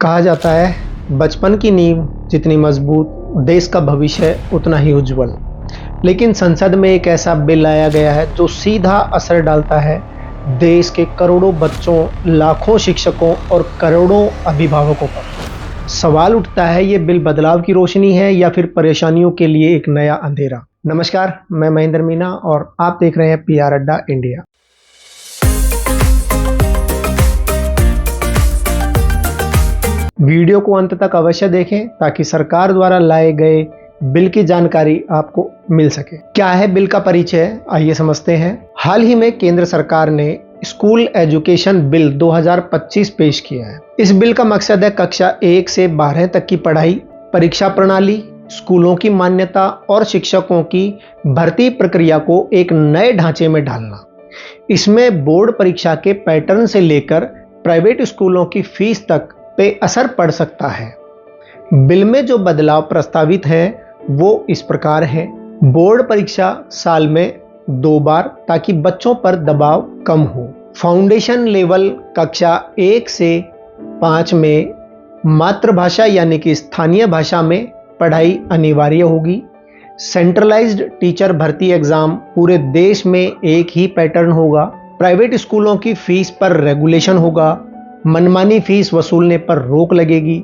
कहा जाता है बचपन की नींव जितनी मजबूत, देश का भविष्य उतना ही उज्जवल। लेकिन संसद में एक ऐसा बिल लाया गया है जो सीधा असर डालता है देश के करोड़ों बच्चों, लाखों शिक्षकों और करोड़ों अभिभावकों पर। सवाल उठता है, ये बिल बदलाव की रोशनी है या फिर परेशानियों के लिए एक नया अंधेरा। नमस्कार, मैं महेंद्र मीना और आप देख रहे हैं पीआर अड्डा इंडिया। वीडियो को अंत तक अवश्य देखें ताकि सरकार द्वारा लाए गए बिल की जानकारी आपको मिल सके। क्या है बिल का परिचय, आइए समझते हैं। हाल ही में केंद्र सरकार ने स्कूल एजुकेशन बिल 2025 पेश किया है। इस बिल का मकसद है कक्षा 1 से 12 तक की पढ़ाई, परीक्षा प्रणाली, स्कूलों की मान्यता और शिक्षकों की भर्ती प्रक्रिया को एक नए ढांचे में ढालना। इसमें बोर्ड परीक्षा के पैटर्न से लेकर प्राइवेट स्कूलों की फीस तक पे असर पड़ सकता है। बिल में जो बदलाव प्रस्तावित हैं वो इस प्रकार हैं। बोर्ड परीक्षा साल में 2 बार ताकि बच्चों पर दबाव कम हो। फाउंडेशन लेवल कक्षा 1 से 5 में मातृभाषा यानी कि स्थानीय भाषा में पढ़ाई अनिवार्य होगी। सेंट्रलाइज्ड टीचर भर्ती एग्जाम पूरे देश में एक ही पैटर्न होगा। प्राइवेट स्कूलों की फीस पर रेगुलेशन होगा। मनमानी फीस वसूलने पर रोक लगेगी।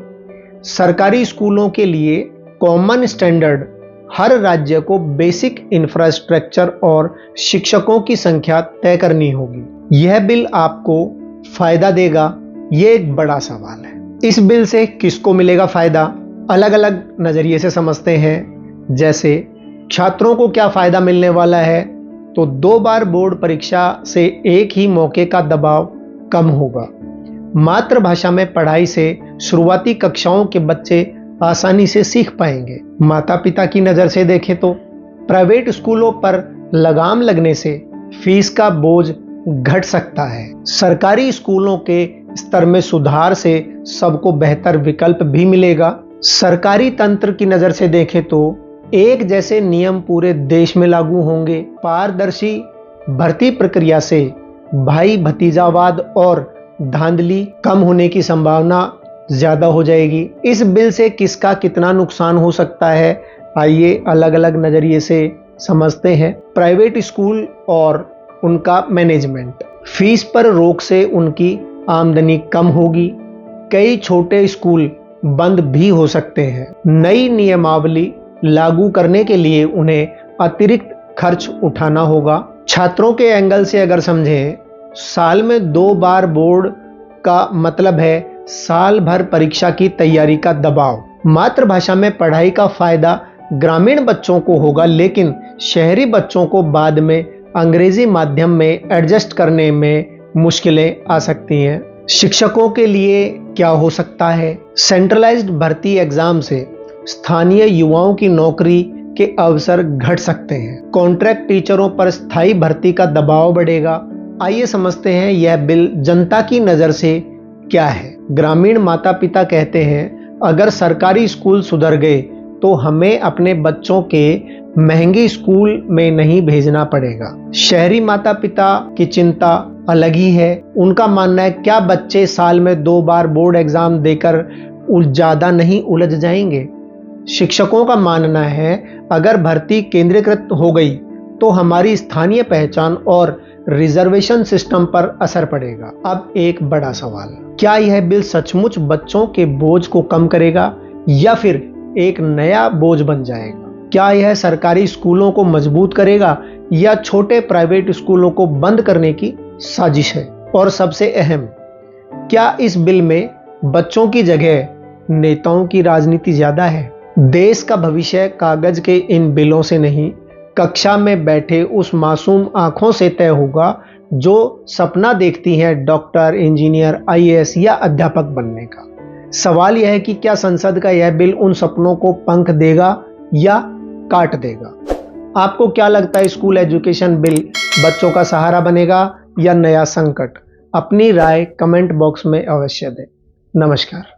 सरकारी स्कूलों के लिए कॉमन स्टैंडर्ड, हर राज्य को बेसिक इंफ्रास्ट्रक्चर और शिक्षकों की संख्या तय करनी होगी। यह बिल आपको फायदा देगा, यह एक बड़ा सवाल है। इस बिल से किसको मिलेगा फायदा, अलग अलग नजरिए से समझते हैं। जैसे छात्रों को क्या फायदा मिलने वाला है, तो 2 बार बोर्ड परीक्षा से एक ही मौके का दबाव कम होगा। मातृभाषा में पढ़ाई से शुरुआती कक्षाओं के बच्चे आसानी से सीख पाएंगे। माता पिता की नज़र से देखें तो प्राइवेट स्कूलों पर लगाम लगने से फीस का बोझ घट सकता है। सरकारी स्कूलों के स्तर में सुधार से सबको बेहतर विकल्प भी मिलेगा। सरकारी तंत्र की नज़र से देखें तो एक जैसे नियम पूरे देश में लागू होंगे। पारदर्शी भर्ती प्रक्रिया से भाई भतीजावाद और धांधली कम होने की संभावना ज्यादा हो जाएगी। इस बिल से किसका कितना नुकसान हो सकता है, आइए अलग अलग नजरिए से समझते हैं। प्राइवेट स्कूल और उनका मैनेजमेंट, फीस पर रोक से उनकी आमदनी कम होगी। कई छोटे स्कूल बंद भी हो सकते हैं। नई नियमावली लागू करने के लिए उन्हें अतिरिक्त खर्च उठाना होगा। छात्रों के एंगल से अगर समझें, साल में 2 बार बोर्ड का मतलब है साल भर परीक्षा की तैयारी का दबाव। मातृभाषा में पढ़ाई का फायदा ग्रामीण बच्चों को होगा, लेकिन शहरी बच्चों को बाद में अंग्रेजी माध्यम में एडजस्ट करने में मुश्किलें आ सकती हैं। शिक्षकों के लिए क्या हो सकता है, सेंट्रलाइज्ड भर्ती एग्जाम से स्थानीय युवाओं की नौकरी के अवसर घट सकते हैं। कॉन्ट्रैक्ट टीचरों पर स्थायी भर्ती का दबाव बढ़ेगा। आइए समझते हैं यह बिल जनता की नज़र से क्या है। ग्रामीण माता पिता कहते हैं, अगर सरकारी स्कूल सुधर गए तो हमें अपने बच्चों के महंगे स्कूल में नहीं भेजना पड़ेगा। शहरी माता पिता की चिंता अलग ही है। उनका मानना है, क्या बच्चे साल में 2 बार बोर्ड एग्जाम देकर ज़्यादा नहीं उलझ जाएंगे। शिक्षकों का मानना है, अगर भर्ती केंद्रीकृत हो गई तो हमारी स्थानीय पहचान और रिजर्वेशन सिस्टम पर असर पड़ेगा। अब एक बड़ा सवाल, क्या यह बिल सचमुच बच्चों के बोझ को कम करेगा या फिर एक नया बोझ बन जाएगा? क्या यह सरकारी स्कूलों को मजबूत करेगा या छोटे प्राइवेट स्कूलों को बंद करने की साजिश है? और सबसे अहम, क्या इस बिल में बच्चों की जगह नेताओं की राजनीति ज्यादा है? देश का भविष्य कागज के इन बिलों से नहीं, कक्षा में बैठे उस मासूम आंखों से तय होगा जो सपना देखती हैं डॉक्टर, इंजीनियर, आईएएस या अध्यापक बनने का। सवाल यह है कि क्या संसद का यह बिल उन सपनों को पंख देगा या काट देगा? आपको क्या लगता है, स्कूल एजुकेशन बिल बच्चों का सहारा बनेगा या नया संकट? अपनी राय कमेंट बॉक्स में अवश्य दें। नमस्कार।